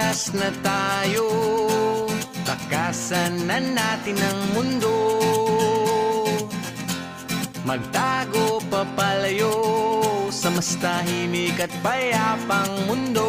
Tumakas na tayo, takasan na natin ang mundo. Magtago papalayo sa mas tahimik at payapang mundo.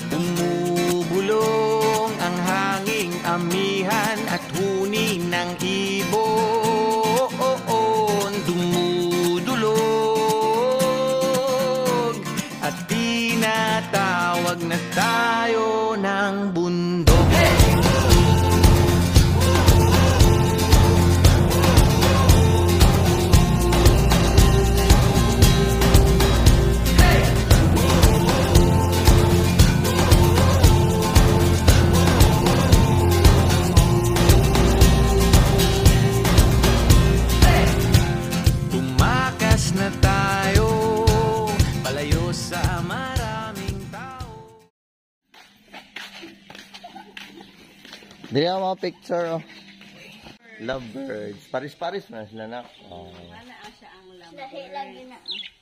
Umubulong ang hanging amihan at huni ng ibon. Dumudulog at tinatawag na tayo ng bundok. Na tayo, palayo sa maraming tao. Dili ako mga picture, oh. Lovebirds. Paris-paris na sila na. Oh. Wala siya ang lovebird.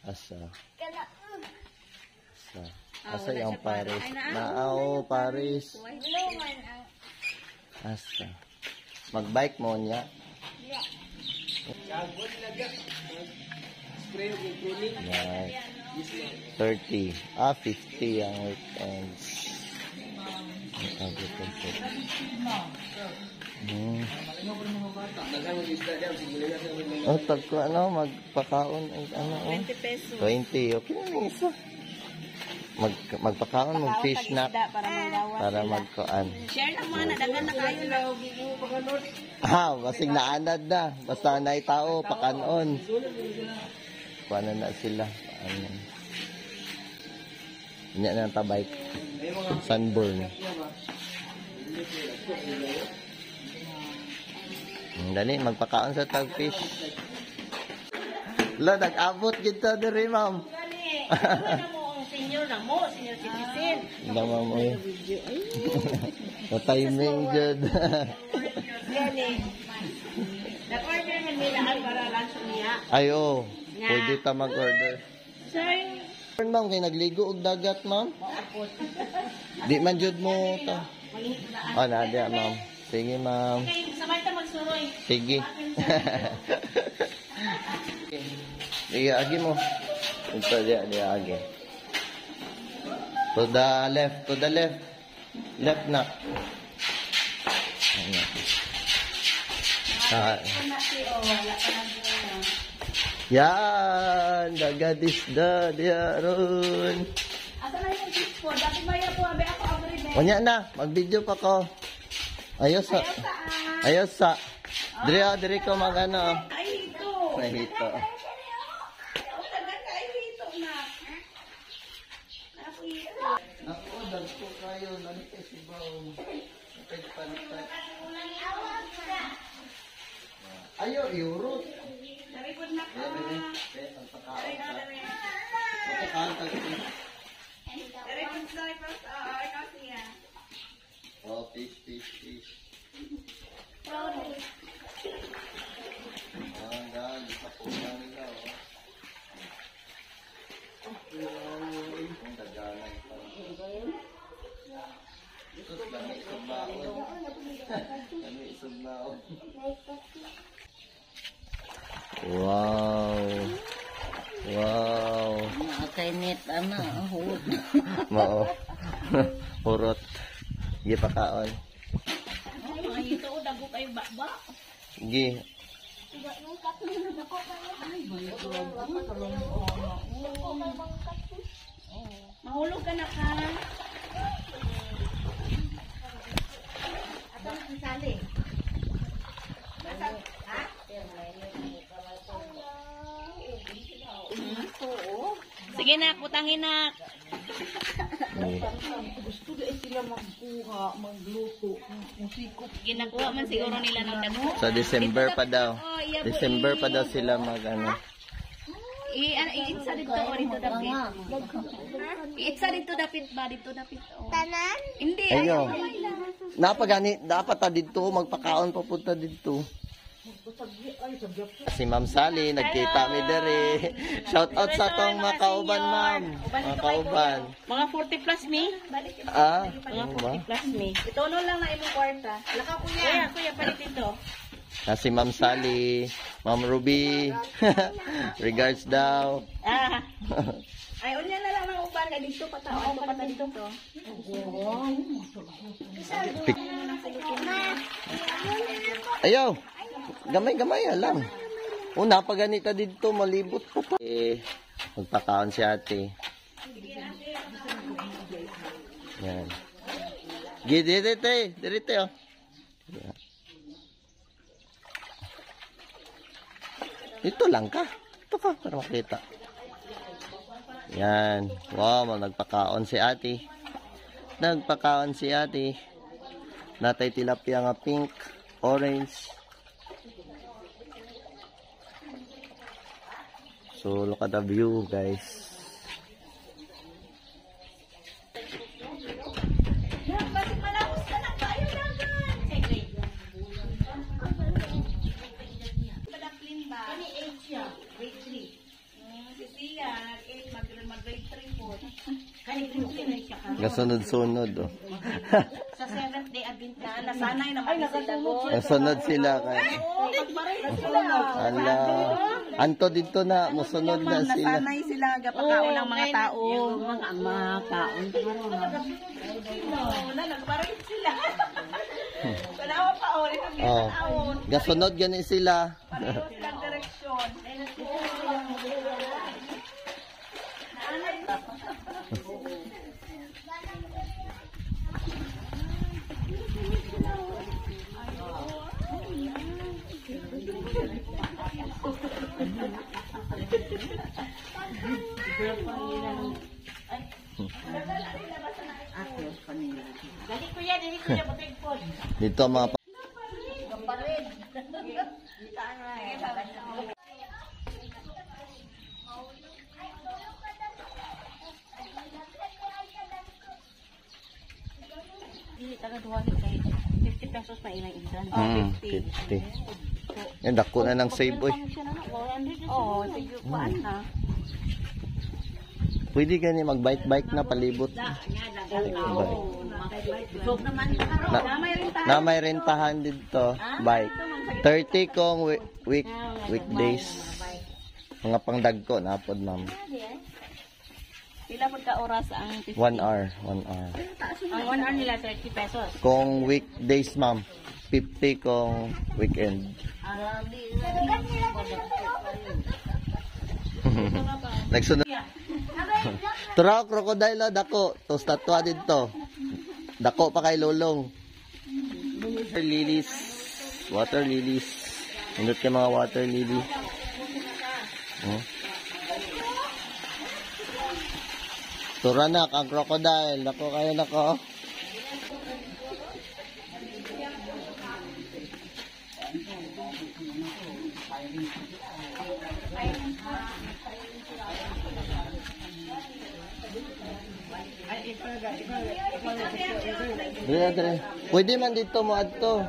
Asa? Asa? Asa wala yung siya para. Paris? Ay, naa. Naaw, Paris. Bulungan ang... Asa? Mag-bike mo niya? Yes. 30. 50 ang weekends. Oh, tagko ano, magpakaon ano, 20 pesos. 20. Okay na isa. Magpakaon, mag-fish snack para magkuan. Share lang mga nadagan na kayo na. Basig naanad na. Basta na tao, pakanon. Paano na sila? Ano? Hindi na tabay. Sunburn. Dali, magpakaon sa tagfish. La, nag-abot kita diri, ma'am. Senior citizen. Dama mo yun. Na-timing dyan. Yan eh. Nag-order man nila para lunch niya. Ayo, pwede ta mag-order. Sir, Ma'am, kayo nagligo og dagat, ma'am? Di man jud mo ta. Oh, nada, ma'am. Sige, ma'am. sabay ta magsuroy. Sige. Sige, agi mo. Ito, di agi. To the left, to the left. Left na. Yan, dagadisda diya ron. Asa na yung fish po? Dati maya po, abe ako abri. Wanya na, mag-video pa ko. Ayos sa. Ayos sa. Diri ko magano. Ay, ito. Ay, ito. Ako, dagko kayo. Nanti si Bao. Ayo, iurot. Naripod na ka. Naripod sa ipos. Ikaw siya. Oh, fish. Ang dahil, kapunan nila, oh. Ang dagalan pa. Sus, kami isugbaon. Kami isugbaon. Wow. Okay, net, hurot. Mao. Hurot. Sige pa kaon. Ay, ito, dago kayo ba? Sige. Mahulog ka na ka. Ato na ang sali. Ha? Sige na, putangin na. Gusto na sila magkuha, magluto, musikop. Ginakuha man siguro nila ng dago. Sa December pa daw. December pa daw sila mag-ano. Iitsa dito o dito dapit. Iitsa dito dapit ba? Dito dapit. Tanan? Hindi. Ayo. Napagani, dapat ta dito, magpakaon papunta dito. Si Ma'am Sally, nagkita mi dere. Shout out sa tong mga kauban, ma'am. Mga kauban. Mga 40 plus me. Mga Ano ba? 40 plus me. Itono lang na imong kwarta. Laka kuya. Kuya, palit ito. Si Ma'am Sally, Ma'am Ruby. Regards daw. Ay, unya na lang ng uban na dito patawan pa dito. Ayaw. Gamay-gamay lang. Una, pag ganita dito, malibot pa to. Magpakaon si ate. Yan. Dirite, oh. Yan. Ito lang ka. Ito ka, para makita. Yan. Wow, nagpakaon si ate. Nagpakaon si ate. Natay tilapia nga pink, orange. So, look at the view, guys. Kasunod-sunod, oh. Sa 7th day Adventist, nasanay naman sila. Nasunod sila kay. Ala. Anto dito na, musunod na sila. Nasanay sila gapakaon ng mga tao. Mga taon. Nagparin sila. Panawa pa ulit ang Oh. Gasunod gani sila. silang direksyon. Dito ang mga Taga 50 pesos pa ilang ilan. 50. Yan, dako na ng save, boy. Oo, sige pa na. Pwede gani mag-bike-bike na palibot. Na may rentahan dito, bike. 30 kong weekdays. Mga pangdagko na pod, ma'am. Pila po ka oras ang 1 hour, 1 hour. Ang 1 hour nila 30 pesos. Kung weekdays, ma'am, 50 kung weekend. Nagsunod. Tara, crocodile dako. To statwa dito. Dako pa kay lulong. Water lilies. Water lilies. Nindot kay mga water lily. Turanak ang crocodile. Dako kayo nako. Dire. Pwede man dito mo adto.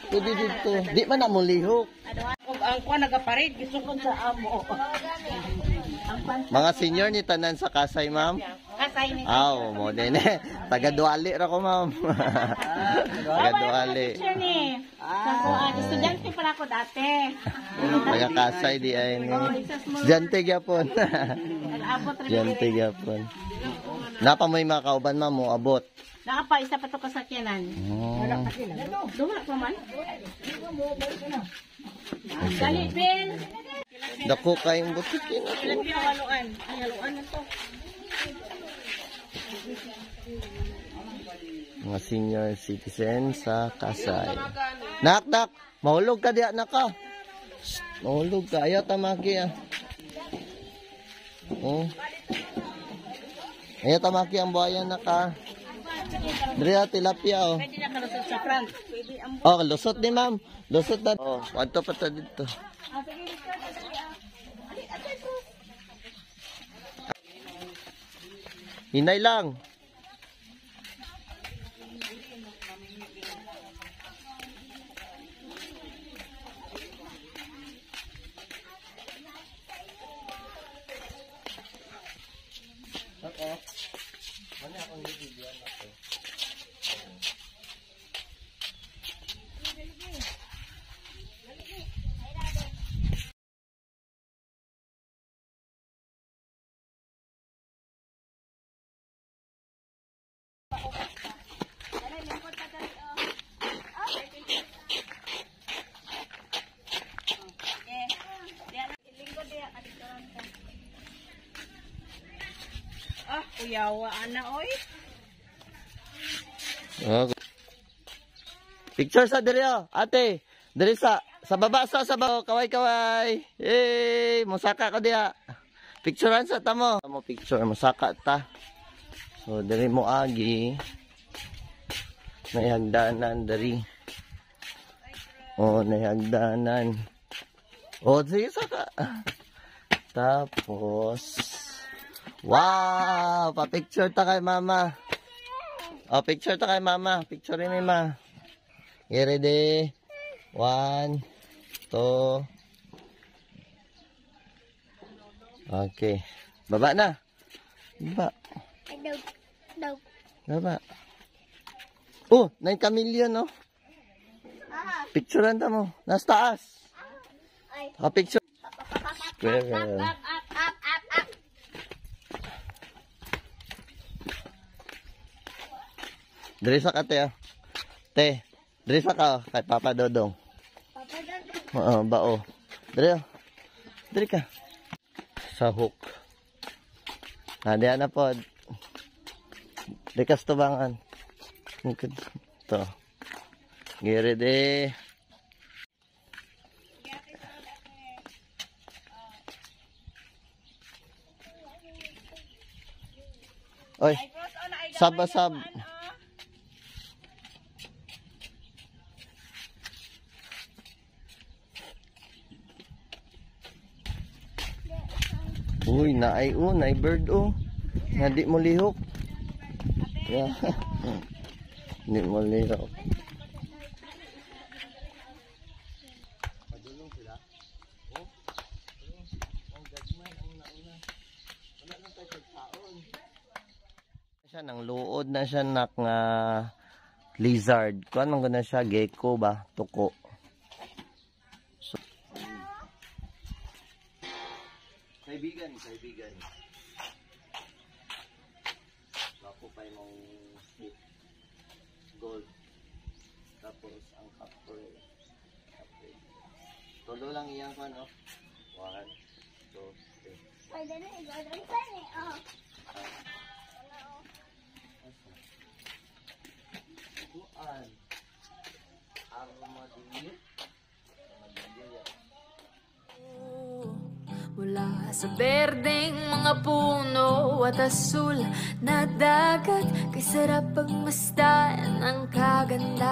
Pwede dito. Di man na mo lihok. Ang kuha nagaparid, gisukod sa amo. Mga senior ni tanan sa Kasay, ma'am. Kasay ni. Mo din eh. Taga Duali ra ko, ma'am. Taga Duali. Estudyante pala ako dati. Taga Kasay di ay ni. Estudyante gyapon. Estudyante gyapon. Napa mo yung mga kauban, ma'am, mo abot. Nakapa, isa pa ito kasakyanan. Duma pa man. Dali, Ben. Dako kayong butikin ako. Ilan yung haluan? Ay, haluan na to. Mga senior citizen sa Kasay. Nak! Mahulog ka diya, naka. Mahulog ka. Ayaw tamaki, ah. Oh. Ayaw tamaki ang buhayan, naka. Dria, tilapia, oh. Pwede na kalusot sa front. Pwede ang Oh, lusot ni ma'am. Lusot na. Oh, wadto pa ta dito. Hinay lang. Ah, kuyawa ana oy. Okay. Picture sa diri oh, ate. Diri sa baba sa baba, kaway-kaway. Eh, musaka ko diha. Picturean sa tamo. Tamo picture, musaka ta. So diri mo agi. May hagdanan diri. Oh, may hagdanan. Oh, sige saka. Tapos wow, pa-picture ta kay mama. Oh, picture ta kay mama. Picture ni ma. Okay, ready? 1, 2. Okay. Baba na. Baba. Baba. Oh, 9 kamilyon, no? Picturean ta mo. Nasa taas. Oh, picture. Squirrel. Diri sa ka, te. Te, diri sa ka, kay Papa Dodong. Papa Dodong? Oo, bao. Diri, diri ka. Sa hook. Diyan na po. Diri ka stubangan. Ito. Giri de. Oy, sab-sab. Uy, naay bird nga di mo lihok. Yeah. Di mo lihok. Padulong sila. Oh. Ang gagman ang nauna. Wala nang tayo pagkaon. Siya nang luod na siya nak nga lizard. Kuan man guna siya gecko ba, tuko. Kaibigan. Wapo pa yung gold. Tapos ang capture. Tulo lang iyang kan, no? 1, 2, 3. Ay, dali, igagawin ka ni. Oh. Tuan. Armadillo. Mula sa berdeng mga puno at asul na dagat, kay sarap pagmasdan ang kaganda.